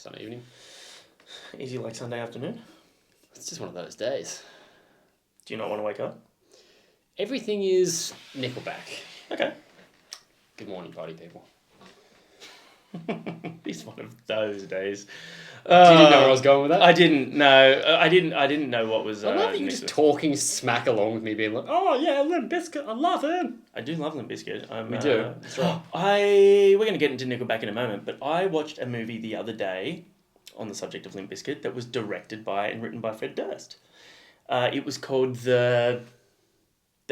Sunday evening. Easy like Sunday afternoon. It's just one of those days. Do you not want to wake up? Everything is Nickelback. Okay. Good morning, party people. It's one of those days. You didn't know where I was going with that? I didn't know. I didn't know what was. I love that you're just talking smack along with me, being like, "Oh yeah, Limp Bizkit, I love him." I do love Limp Bizkit. We do. That's right. We're going to get into Nickelback in a moment, but I watched a movie the other day on the subject of Limp Bizkit that was directed by and written by Fred Durst. It was called The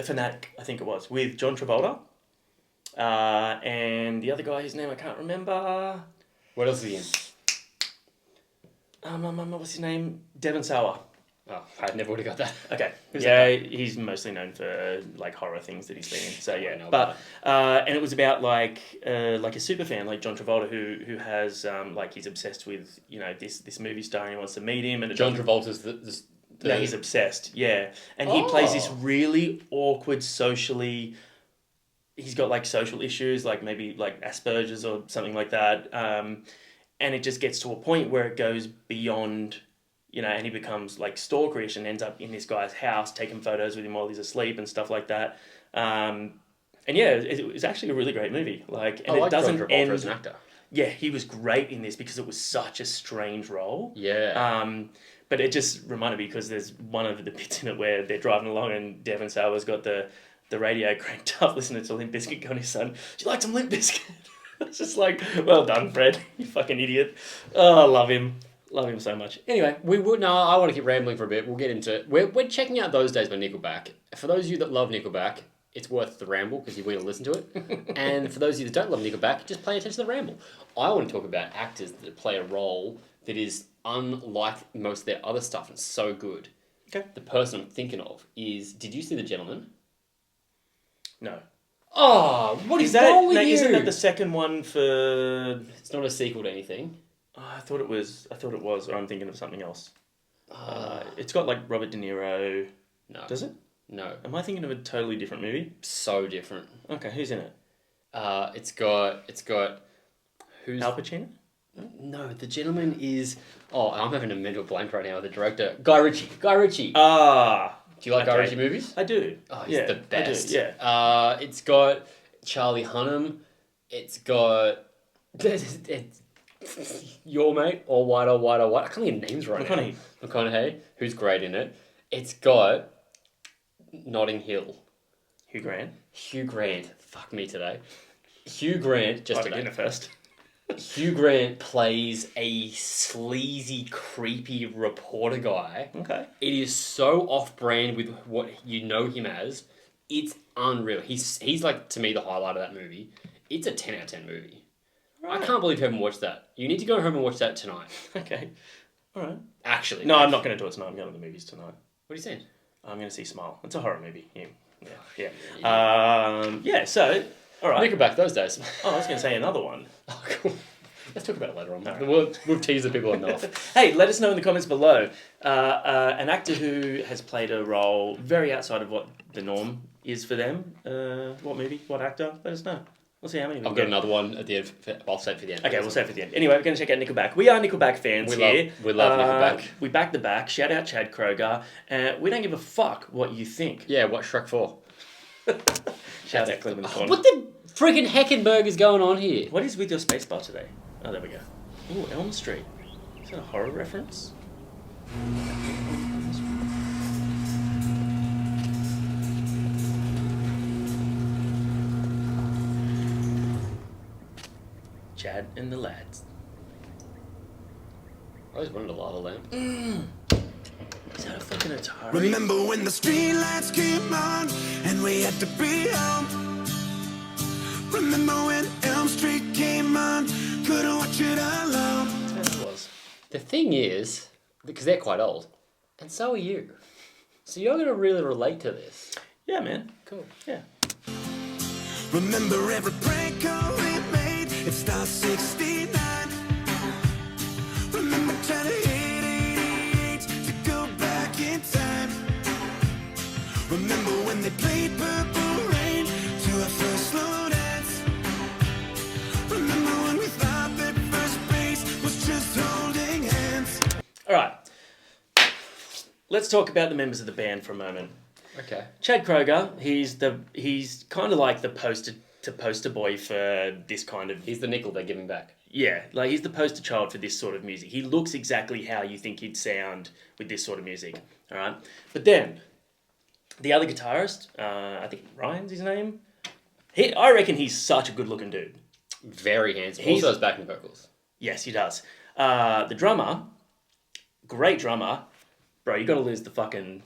Fanatic, I think it was, with John Travolta. And the other guy, whose name I can't remember. What else is he in? What's his name? Devon Sawa. Oh, I never would have got that. Okay. Who's yeah, that guy? He's mostly known for like horror things that he's been in. So yeah, know but and it was about like a super fan like John Travolta who has like he's obsessed with this movie star and he wants to meet him and John Travolta's the No, he's obsessed. Yeah, and he plays this really awkward socially. He's got like social issues, like maybe like Asperger's or something like that. And it just gets to a point where it goes beyond, and he becomes like stalkerish and ends up in this guy's house taking photos with him while he's asleep and stuff like that. And yeah, it was actually a really great movie. It doesn't John Travolta end. as an actor. Yeah, he was great in this because it was such a strange role. Yeah. But it just reminded me because there's one of the bits in it where they're driving along and Devon Sawa's got the radio cranked up listening to Limp Bizkit going, his son, do you like some Limp Bizkit? It's just like, well done, Fred, you fucking idiot. Oh, I love him. Love him so much. Anyway. I want to keep rambling for a bit. We'll get into it. We're checking out Those Days by Nickelback. For those of you that love Nickelback, it's worth the ramble because you want to listen to it. And for those of you that don't love Nickelback, just pay attention to the ramble. I want to talk about actors that play a role that is unlike most of their other stuff and so good. Okay. The person I'm thinking of is, did you see The Gentleman? No. Oh, what is wrong with you? Isn't that the second one for... It's not a sequel to anything. Oh, I thought it was, or I'm thinking of something else. It's got like Robert De Niro. No. Does it? No. Am I thinking of a totally different movie? So different. Okay, who's in it? It's got who's Al Pacino? No, The Gentleman is... Oh, I'm having a mental blank right now with the director. Guy Ritchie. Ah. Do you like Guy Ritchie movies? I do. Oh, he's the best. I do, yeah. It's got Charlie Hunnam. It's got... Your mate, All White. I can't get names right now. McConaughey, who's great in it. It's got Notting Hill. Hugh Grant. Fuck me today. Hugh Grant, just today. Dinner first. Hugh Grant plays a sleazy, creepy reporter guy. Okay. It is so off-brand with what you know him as. It's unreal. He's like, to me, the highlight of that movie. It's a 10 out of 10 movie. Right. I can't believe you haven't watched that. You need to go home and watch that tonight. Okay. All right. Actually. No, I'm not going to do it tonight. I'm going to the movies tonight. What are you saying? I'm going to see Smile. It's a horror movie. Yeah. So... All right. Nickelback, Those Days. Oh, I was going to say another one. Oh, cool. Let's talk about it later on. Right. We've teased the people enough. Hey, let us know in the comments below. An actor who has played a role very outside of what the norm is for them. What movie? What actor? Let us know. We'll see how many. I've got another one at the end. I'll save it for the end. Okay, we'll save it for the end. Anyway, we're going to check out Nickelback. We are Nickelback fans here. We love Nickelback. We back the back. Shout out Chad Kroeger. We don't give a fuck what you think. Yeah, what's Shrek for? Shout out Clement Corner. What the freaking Heckenberg is going on here? What is with your spacebar today? Oh, there we go. Ooh, Elm Street. Is that a horror reference? Chad and the lads. I always wanted a lava lamp. Is that a fucking Atari? Remember when the streetlights came on and we had to be home? Remember when Elm Street came on? Couldn't watch it alone. That's what it was. The thing is, because they're quite old, and so are you. So you're going to really relate to this. Yeah, man. Cool. Yeah. Remember every prank call we made? It's Star 69. Remember trying to hit 88 to go back in time. Remember when they played Purple Rain to our first slow dance. Remember when we thought that first base was just holding All right. Let's talk about the members of the band for a moment. Okay. Chad Kroeger, he's kind of like the poster boy for this kind of... He's the nickel they're giving back. Yeah, like he's the poster child for this sort of music. He looks exactly how you think he'd sound with this sort of music, all right? But then, the other guitarist, I think Ryan's his name, I reckon he's such a good-looking dude. Very handsome. Also has backing vocals. Yes, he does. The drummer, great drummer, bro, you got to lose the fucking...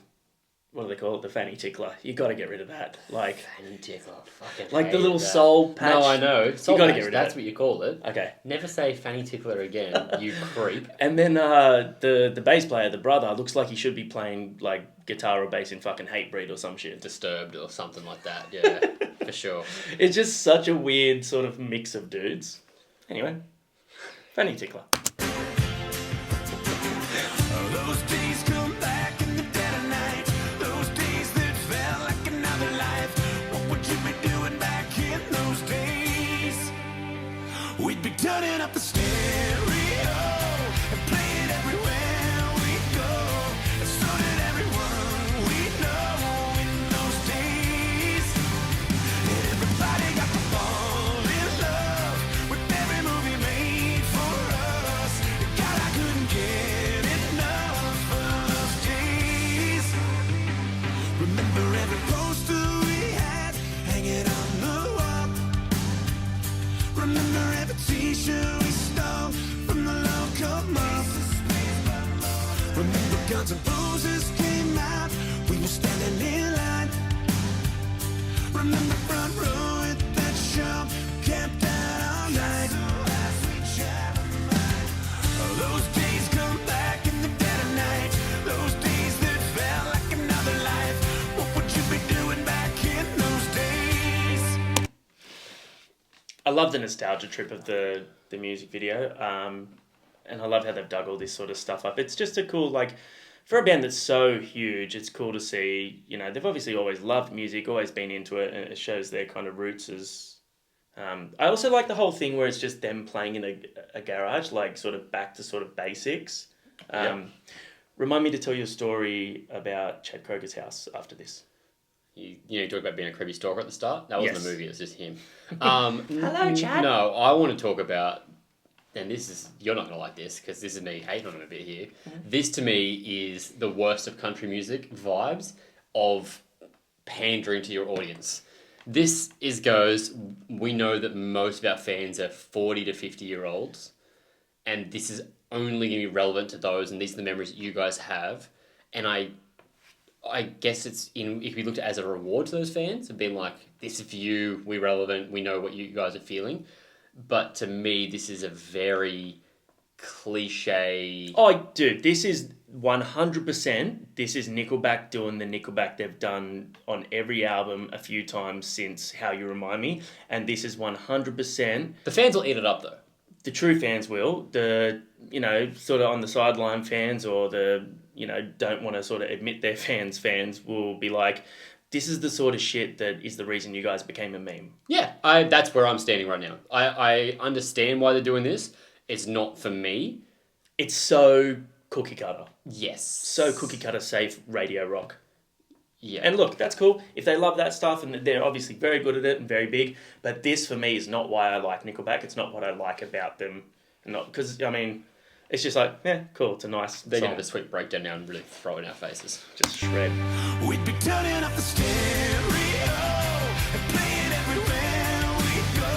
What do they call it? The fanny tickler. You got to get rid of that. Like fanny tickler. Fucking like the little that. soul patch. No, I know. Soul you got to get rid of That's it. what you call it. Okay. Never say fanny tickler again, you creep. And then the bass player, the brother, looks like he should be playing like guitar or bass in fucking Hatebreed or some shit. Disturbed or something like that. Yeah, for sure. It's just such a weird sort of mix of dudes. Anyway, fanny tickler. Those days come back in the dead of night. Those days that felt like another life. What would you be doing back in those days? We'd be turning up the stereo and playing everywhere we go. And so did everyone we know in those days. And everybody got to fall in love with every movie made for us. God, I couldn't get enough of those days. Remember every poster we had hanging on the wall. Remember every t-shirt we stole from the local mall. Remember Guns N' Roses came out, we were standing in line. Remember front row at that show, camped out all night. Those days come back in the dead of night. Those days that felt like another life. What would you be doing back in those days? I love the nostalgia trip of the music video, and I love how they've dug all this sort of stuff up. It's just a cool, like, for a band that's so huge, it's cool to see, you know, they've obviously always loved music, always been into it, and it shows their kind of roots as... I also like the whole thing where it's just them playing in a garage, like sort of back to sort of basics. Remind me to tell you a story about Chad Kroeger's house after this. You talk about being a creepy stalker at the start? That wasn't Yes. a movie, it was just him. Hello, Chad. No, I want to talk about, and this is, you're not going to like this, because this is me hating on him a bit here. This to me is the worst of country music vibes of pandering to your audience. This goes, we know that most of our fans are 40 to 50-year-olds, and this is only going to be relevant to those, and these are the memories that you guys have. And I guess it's if we looked at it as a reward to those fans, of being like, this is for you, we're relevant, we know what you guys are feeling. But to me, this is a very cliche... Oh, dude, this is 100%, this is Nickelback doing the Nickelback they've done on every album a few times since How You Remind Me, and this is 100%... The fans will eat it up, though. The true fans will. The, sort of on the sideline fans or the, don't want to sort of admit they're fans will be like, this is the sort of shit that is the reason you guys became a meme. Yeah, that's where I'm standing right now. I understand why they're doing this. It's not for me. It's so cookie cutter. Yes. So cookie cutter safe radio rock. Yeah. And look, that's cool. If they love that stuff, and they're obviously very good at it and very big, but this for me is not why I like Nickelback. It's not what I like about them. Because, it's just like, yeah, cool, it's a nice They're song. going to have a sweet breakdown now and really throw it in our faces. Just shred. We'd be turning up the stereo and playing everywhere we go.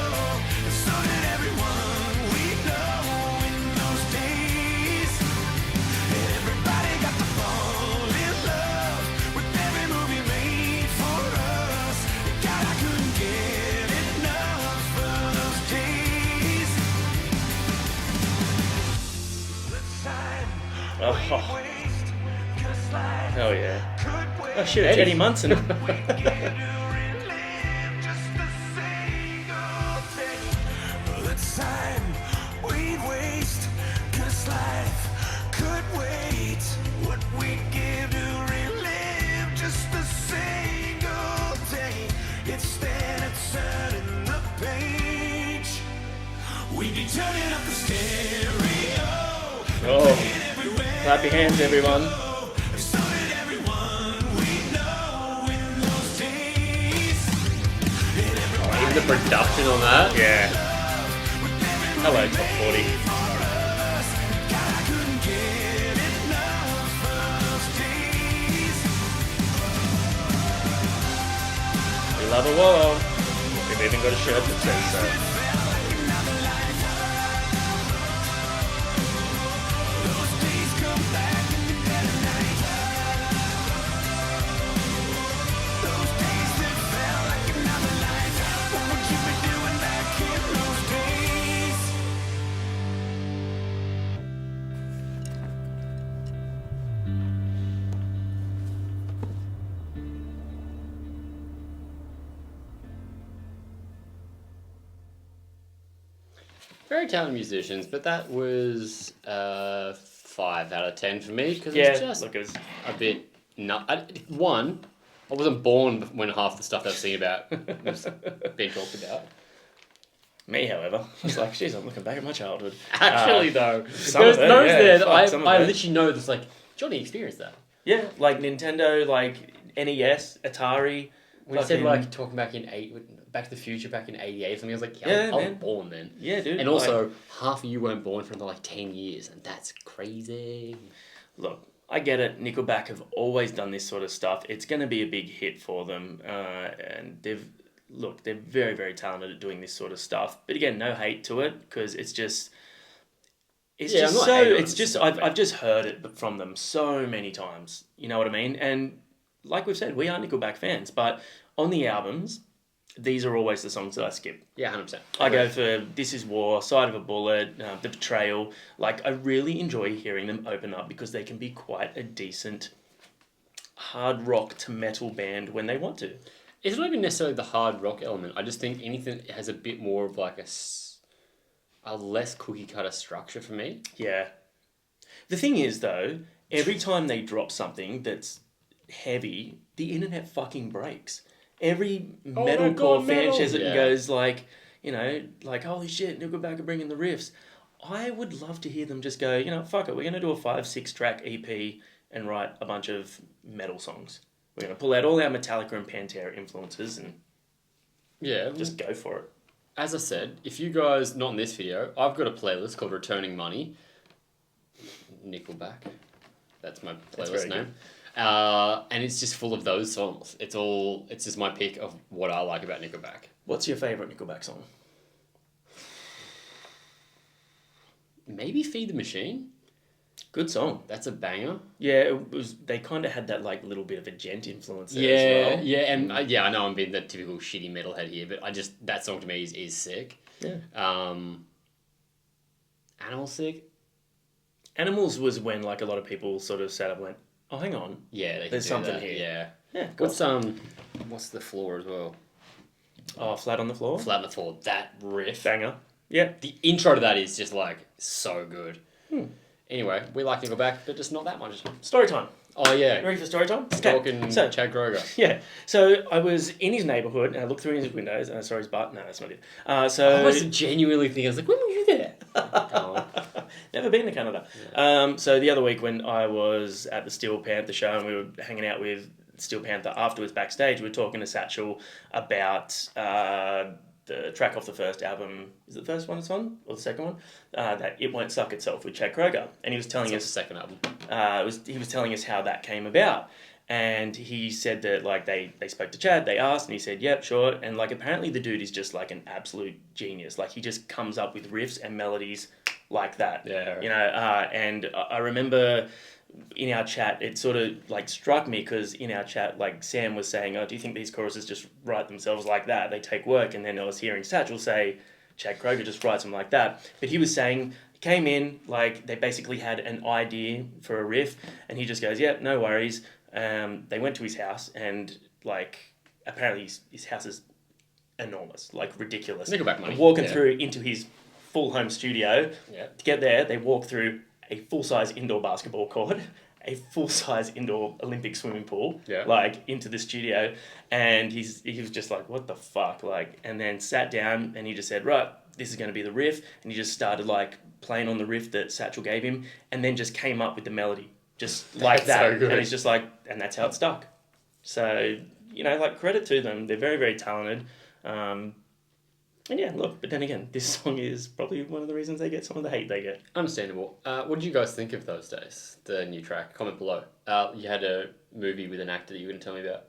And so did everyone we know in those days. And everybody got to fall in love with every movie made for us. God, I couldn't get enough of those days. The time Oh, waste, 'cause life hell yeah. could wait. Oh shit, it's Eddie Munson. The time we'd waste, 'cause life could wait. What we'd give to relive just a single day. Instead of turning the page, we'd be turning up the stereo. Oh. Playing everywhere Clap your hands, everyone. So did everyone we know in those days. Even the production on that. Yeah. Hello, top 40. We love a wallow. We've even got a shirt that says so. Very talented musicians, but that was 5 out of 10 for me because Yeah, it's just look, it was a bit one. I wasn't born when half the stuff I've seen about was being talked about. me, however. I was like, jeez, I'm looking back at my childhood. Actually, though, some there's of it, those yeah, there that fuck, some of I it. literally know that's like Johnny experienced that. Yeah, like Nintendo, like NES, Atari. When you said fucking- like talking back in Back to the Future back in '88 or something, I was like, Yeah, I was man. born then. Yeah, dude. And like- also, half of you weren't born for another like 10 years, and that's crazy. Look, I get it. Nickelback have always done this sort of stuff. It's going to be a big hit for them, and they're very, very talented at doing this sort of stuff. But again, no hate to it because it's just, Yeah, I'm not hating on it's it, just it's I've just heard it from them so many times. You know what I mean? And like we've said, we are Nickelback fans, but on the albums, these are always the songs that I skip. Yeah, 100%. I go for This Is War, Side of a Bullet, The Betrayal. Like, I really enjoy hearing them open up because they can be quite a decent hard rock to metal band when they want to. It's not even necessarily the hard rock element. I just think anything that has a bit more of like a less cookie cutter structure for me. Yeah. The thing is, though, every time they drop something that's heavy, the internet fucking breaks. Every Oh my metalcore God, fan metal! shares it and Yeah. goes like, you know, like, holy shit, Nickelback are bringing the riffs. I would love to hear them just go, you know, fuck it, we're going to do a 5-6 track EP and write a bunch of metal songs. We're going to pull out all our Metallica and Pantera influences and Yeah. just go for it. As I said, if you guys, not in this video, I've got a playlist called Returning Money. Nickelback. That's my That's playlist very name. And it's just full of those songs. It's just my pick of what I like about Nickelback. What's your favourite Nickelback song? Maybe Feed the Machine. Good song. That's a banger. Yeah, it was. They kind of had that like little bit of a gent influence there Yeah, as well. yeah, and I know I'm being the typical shitty metalhead here, but that song to me is sick. Yeah. Animal Sick. Animals was when like a lot of people sort of sat up and went, oh, hang on. Yeah, they can There's do something that. here. Yeah. Yeah, cool. What's the floor as well? Oh, Flat on the Floor? Flat on the Floor. That riff. Banger. Yeah. The intro to that is just like so good. Anyway, we like Nickelback, but just not that much. Story time. Oh yeah, Ready for story time? talking So, Chad Kroeger. yeah. So I was in his neighbourhood and I looked through his windows and I saw his butt. No, that's not it. I was genuinely thinking, I was like, when were you there? Oh. Never been to Canada. So the other week when I was at the Steel Panther show and we were hanging out with Steel Panther afterwards backstage, we were talking to Satchel about the track off the first album. Is it the first one it's on? Or the second one? That It Won't Suck Itself with Chad Kroeger. And he was telling That's us... the second album. he was telling us how that came about. And he said that like they spoke to Chad, they asked, and he said, yep, sure. And like apparently the dude is just like an absolute genius. Like he just comes up with riffs and melodies like that. Yeah. You know, and I remember in our chat, it sort of like struck me because in our chat, like Sam was saying, oh, do you think these choruses just write themselves like that? They take work. And then I was hearing Satchel say, Chad Kroeger just writes them like that. But he was saying, came in, like they basically had an idea for a riff and he just goes, yep, no worries. They went to his house and like apparently his house is enormous, like ridiculous. Nickelback money. Walking Yeah. through into his full home studio. Yeah. To get there, they walk through a full-size indoor basketball court, a full-size indoor Olympic swimming pool, Yeah. like into the studio, and he was just like, what the fuck, like, and then sat down and he just said, right, this is going to be the riff, and he just started like playing on the riff that Satchel gave him, and then just came up with the melody, just like that. so good. And it's just like, and that's how it stuck. So, you know, like, credit to them. They're very, very talented. And yeah, look, but then again, this song is probably one of the reasons they get some of the hate they get. Understandable. What did you guys think of those days? The new track. Comment below. You had a movie with an actor that you were going to tell me about.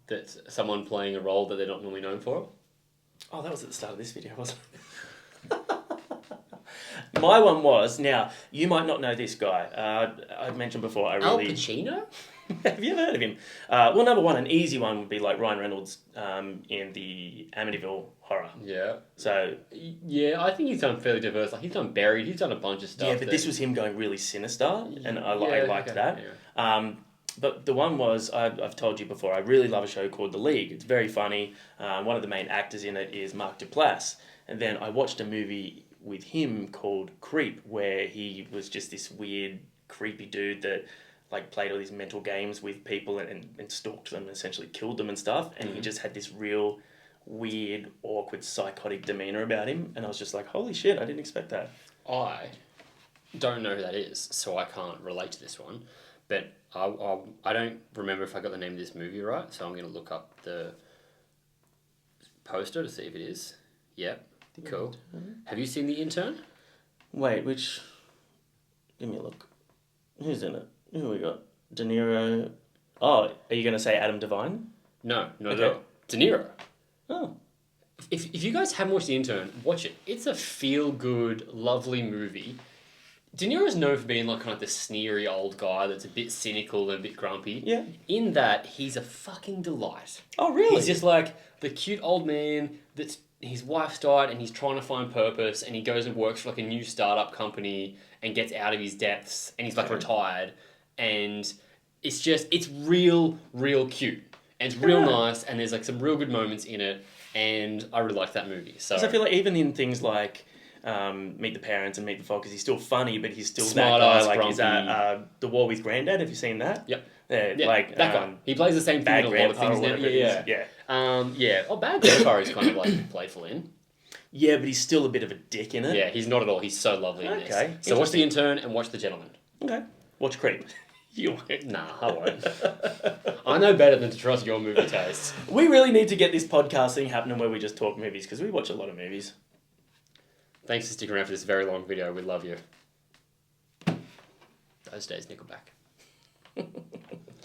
That's someone playing a role that they're not normally known for. Oh, that was at the start of this video, wasn't it? My one was, now, you might not know this guy. I mentioned before, Al Pacino? Have you ever heard of him? Well, number one, an easy one would be like Ryan Reynolds in the Amityville Horror. Yeah. So, yeah, I think he's done fairly diverse. Like, he's done Buried, he's done a bunch of stuff. yeah, but this was him going really sinister, and I liked that. Yeah. But the one was, I've told you before, I really love a show called The League. It's very funny. One of the main actors in it is Mark Duplass. And then I watched a movie with him called Creep, where he was just this weird, creepy dude that like played all these mental games with people and stalked them and essentially killed them and stuff. And he just had this real weird, awkward, psychotic demeanour about him. And I was just like, holy shit, I didn't expect that. I don't know who that is, so I can't relate to this one. But I don't remember if I got the name of this movie right, so I'm going to look up the poster to see if it is. Yep, cool. Have you seen The Intern? Wait, give me a look. Who's in it? Who we got? De Niro. Oh, are you going to say Adam Devine? No. Okay. De Niro. Oh. If you guys haven't watched The Intern, watch it. It's a feel-good, lovely movie. De Niro's known for being like kind of the sneery old guy that's a bit cynical and a bit grumpy. Yeah. In that, he's a fucking delight. Oh, really? He's just like the cute old man that's his wife's died and he's trying to find purpose and he goes and works for like a new startup company and gets out of his depths and he's like retired and it's real cute and it's real nice and there's like some real good moments in it and I really like that movie. So I feel like even in things like Meet the Parents and Meet the Fockers, he's still funny, but he's still Smart that guy. ass, Like, grumpy. is that The War with Granddad? Have you seen that? Yep. Yeah, like that guy. He plays the same thing Bad in a lot of Grandpa things or now. whatever it is. Yeah. Oh, Bad Grandpa is kind of like playful in. Yeah, but he's still a bit of a dick in it. Yeah, he's not at all. He's so lovely in this. Okay, So watch The interesting. Intern and watch The Gentleman. Okay. Watch Creep. You won't. Nah, I won't. I know better than to trust your movie taste. We really need to get this podcast thing happening where we just talk movies, because we watch a lot of movies. Thanks for sticking around for this very long video. We love you. Those days, Nickelback.